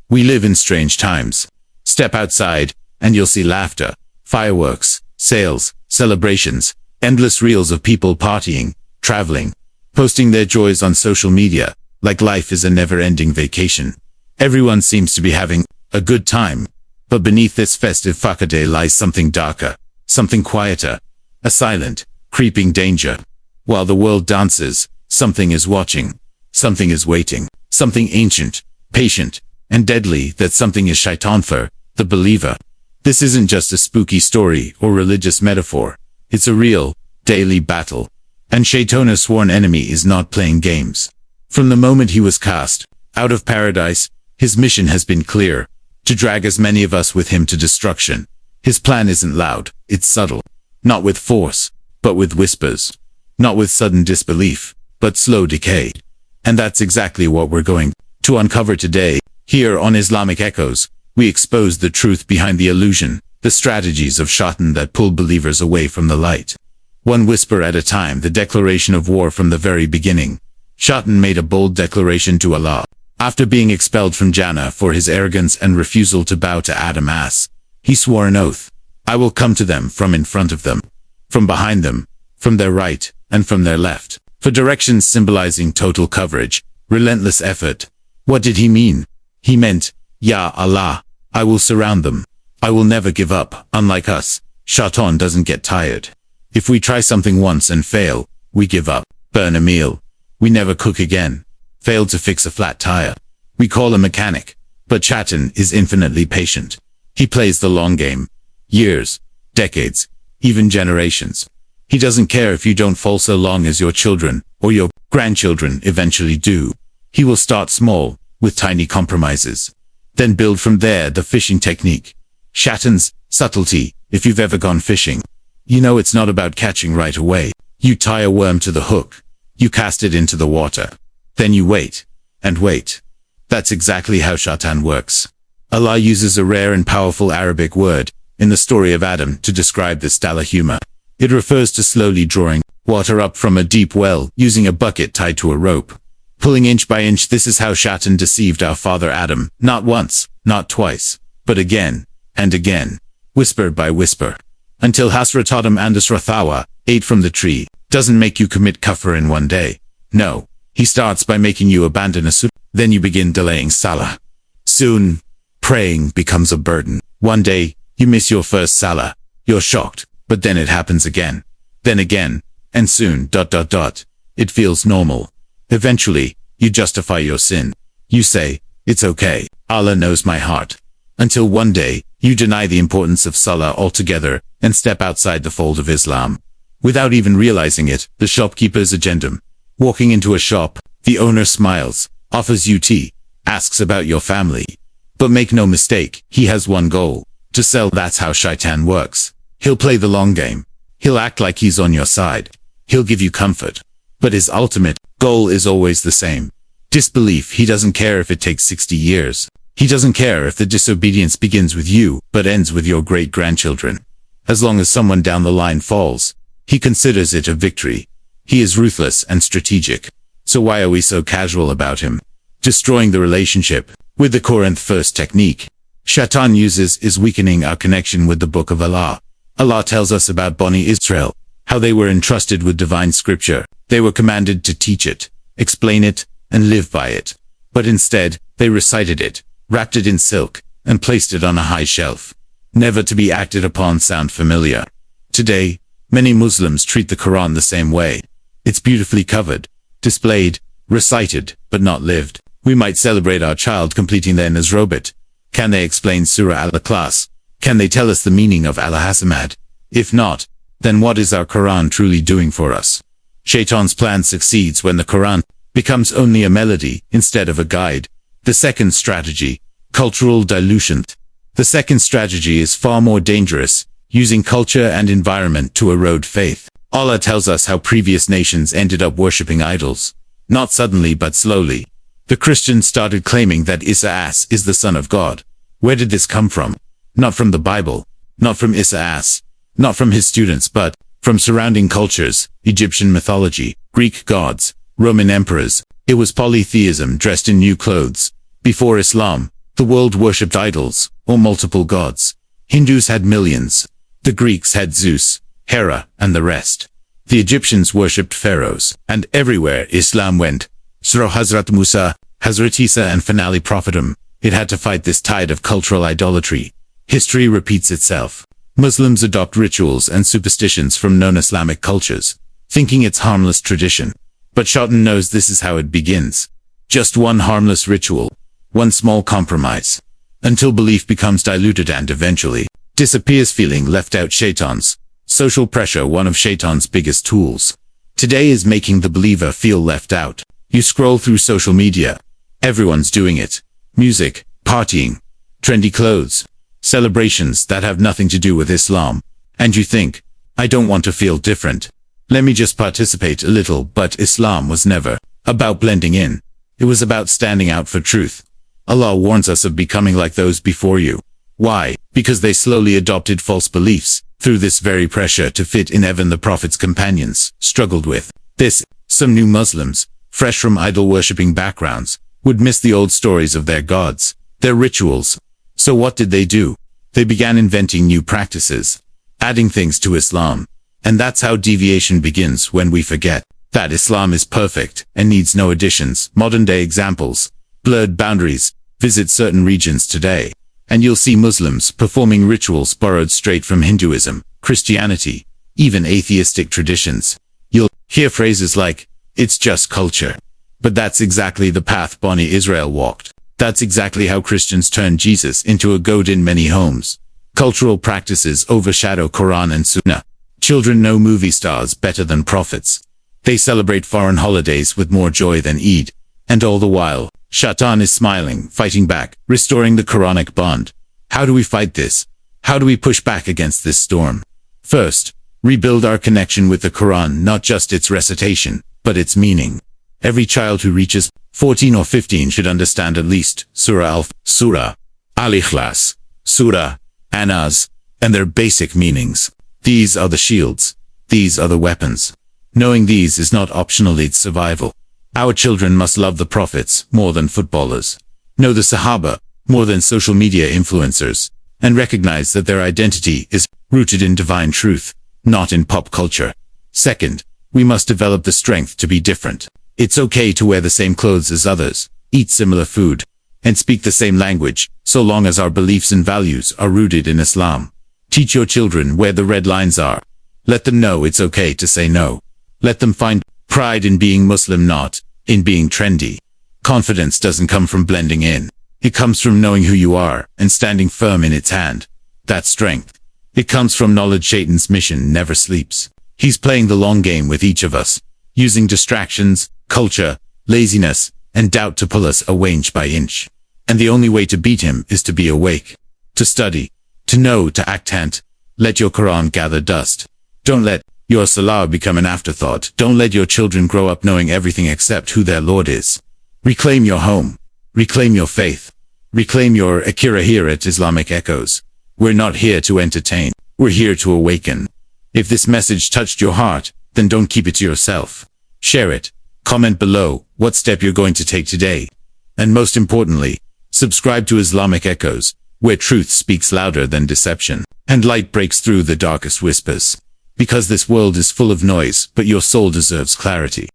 We live in strange times. Step outside, and you'll see laughter, fireworks, sales, celebrations, endless reels of people partying, traveling, posting their joys on social media, like life is a never-ending vacation. Everyone seems to be having a good time, but beneath this festive facade lies something darker, something quieter, a silent, creeping danger. While the world dances, something is watching, something is waiting, something ancient, patient, and deadly. That something is Shaytan for the believer. This isn't just a spooky story or religious metaphor. It's a real, daily battle. And Shaytan's sworn enemy is not playing games. From the moment he was cast out of paradise, his mission has been clear: to drag as many of us with him to destruction. His plan isn't loud, it's subtle. Not with force, but with whispers. Not with sudden disbelief, but slow decay. And that's exactly what we're going to uncover today. Here on Islamic Echoes, we expose the truth behind the illusion, the strategies of Shaytan that pull believers away from the light. One whisper at a time. The declaration of war from the very beginning. Shaytan made a bold declaration to Allah. After being expelled from Jannah for his arrogance and refusal to bow to Adam as, he swore an oath: I will come to them from in front of them, from behind them, from their right, and from their left. For directions symbolizing total coverage, relentless effort. What did he mean? He meant, Ya Allah, I will surround them. I will never give up. Unlike us, Shaytan doesn't get tired. If we try something once and fail, we give up. Burn a meal. We never cook again. Fail to fix a flat tire. We call a mechanic. But Shaytan is infinitely patient. He plays the long game. Years, decades, even generations. He doesn't care if you don't fall so long as your children or your grandchildren eventually do. He will start small, with tiny compromises. Then build from there. The fishing technique. Shaytan's subtlety. If you've ever gone fishing, you know it's not about catching right away. You tie a worm to the hook. You cast it into the water. Then you wait, and wait. That's exactly how Shaytan works. Allah uses a rare and powerful Arabic word in the story of Adam to describe this style of humor. It refers to slowly drawing water up from a deep well using a bucket tied to a rope, pulling inch by inch. This is how Shaytan deceived our father Adam, not once, not twice, but again and again, whisper by whisper, until Hasrat Adam and Asrathawa ate from the tree. Doesn't make you commit kufr in one day. No, he starts by making you abandon a sunnah. Then you begin delaying salah. Soon, praying becomes a burden. One day, you miss your first salah. You're shocked, but then it happens again. Then again, and soon, ... It feels normal. Eventually, you justify your sin. You say, it's okay, Allah knows my heart. Until one day, you deny the importance of salah altogether and step outside the fold of Islam. Without even realizing it, the shopkeeper's agenda. Walking into a shop, the owner smiles, offers you tea, asks about your family. But make no mistake, he has one goal: to sell. That's how Shaytan works. He'll play the long game. He'll act like he's on your side. He'll give you comfort. But his ultimate goal is always the same: disbelief. He doesn't care if it takes 60 years. He doesn't care if the disobedience begins with you, but ends with your great-grandchildren. As long as someone down the line falls, he considers it a victory. He is ruthless and strategic. So why are we so casual about him? Destroying the relationship with the Qur'an first technique Shaytan uses is weakening our connection with the Book of Allah. Allah tells us about Bani Israel, how they were entrusted with divine scripture. They were commanded to teach it, explain it, and live by it. But instead, they recited it, wrapped it in silk, and placed it on a high shelf, never to be acted upon. Sound familiar? Today, many Muslims treat the Quran the same way. It's beautifully covered, displayed, recited, but not lived. We might celebrate our child completing their Nazrobat. Can they explain Surah Al-Ikhlas? Can they tell us the meaning of Al-Hasamad? If not, then what is our Quran truly doing for us? Shaytan's plan succeeds when the Quran becomes only a melody instead of a guide. The second strategy, cultural dilution. The second strategy is far more dangerous, using culture and environment to erode faith. Allah tells us how previous nations ended up worshipping idols. Not suddenly but slowly. The Christians started claiming that Isa is the son of God. Where did this come from? Not from the Bible, not from Isa, not from his students, but from surrounding cultures, Egyptian mythology, Greek gods, Roman emperors. It was polytheism dressed in new clothes. Before Islam, The world worshipped idols, or multiple gods. Hindus had millions. The Greeks had Zeus, Hera, and the rest. The Egyptians worshipped pharaohs, and everywhere Islam went, Surah Hazrat Musa, Hazrat Isa, and finale Prophetum, it had to fight this tide of cultural idolatry. History repeats itself. Muslims adopt rituals and superstitions from known Islamic cultures, thinking it's harmless tradition. But Shaytan knows this is how it begins. Just one harmless ritual, one small compromise, until belief becomes diluted and eventually disappears, feeling left out. Shaytans. Social pressure, one of Shaytan's biggest tools. Today is making the believer feel left out. You scroll through social media. Everyone's doing it. Music, partying, trendy clothes, celebrations that have nothing to do with Islam. And you think, I don't want to feel different. Let me just participate a little. But Islam was never about blending in. It was about standing out for truth. Allah warns us of becoming like those before you. Why? Because they slowly adopted false beliefs. Through this very pressure to fit in, even the Prophet's companions struggled with this. Some new Muslims, fresh from idol-worshipping backgrounds, would miss the old stories of their gods, their rituals. So what did they do? They began inventing new practices, adding things to Islam. And that's how deviation begins, when we forget that Islam is perfect and needs no additions. Modern-day examples: blurred boundaries. Visit certain regions today, and you'll see Muslims performing rituals borrowed straight from Hinduism, Christianity, even atheistic traditions. You'll hear phrases like, it's just culture. But that's exactly the path Bani Israel walked. That's exactly how Christians turned Jesus into a god in many homes. Cultural practices overshadow Qur'an and Sunnah. Children know movie stars better than prophets. They celebrate foreign holidays with more joy than Eid. And all the while, Shaytan is smiling, fighting back, restoring the Quranic bond. How do we fight this? How do we push back against this storm? First, rebuild our connection with the Quran, not just its recitation, but its meaning. Every child who reaches 14 or 15 should understand at least Surah Al, Surah Al-Ikhlas, Surah An-Nas, and their basic meanings. These are the shields. These are the weapons. Knowing these is not optional, it's survival. Our children must love the prophets more than footballers, know the Sahaba more than social media influencers, and recognize that their identity is rooted in divine truth, not in pop culture. Second, we must develop the strength to be different. It's okay to wear the same clothes as others, eat similar food, and speak the same language, so long as our beliefs and values are rooted in Islam. Teach your children where the red lines are. Let them know it's okay to say no. Let them find pride in being Muslim, not in being trendy. Confidence doesn't come from blending in. It comes from knowing who you are and standing firm in its hand. That's strength. It comes from knowledge. Shaitan's mission never sleeps. He's playing the long game with each of us, using distractions, culture, laziness, and doubt to pull us away inch by inch. And the only way to beat him is to be awake, to study, to know, to act. And let your Quran gather dust. Don't let your Salah become an afterthought. Don't let your children grow up knowing everything except who their Lord is. Reclaim your home. Reclaim your faith. Reclaim your Akira. Here at Islamic Echoes, we're not here to entertain. We're here to awaken. If this message touched your heart, then don't keep it to yourself. Share it. Comment below what step you're going to take today. And most importantly, subscribe to Islamic Echoes, where truth speaks louder than deception, and light breaks through the darkest whispers. Because this world is full of noise, but your soul deserves clarity.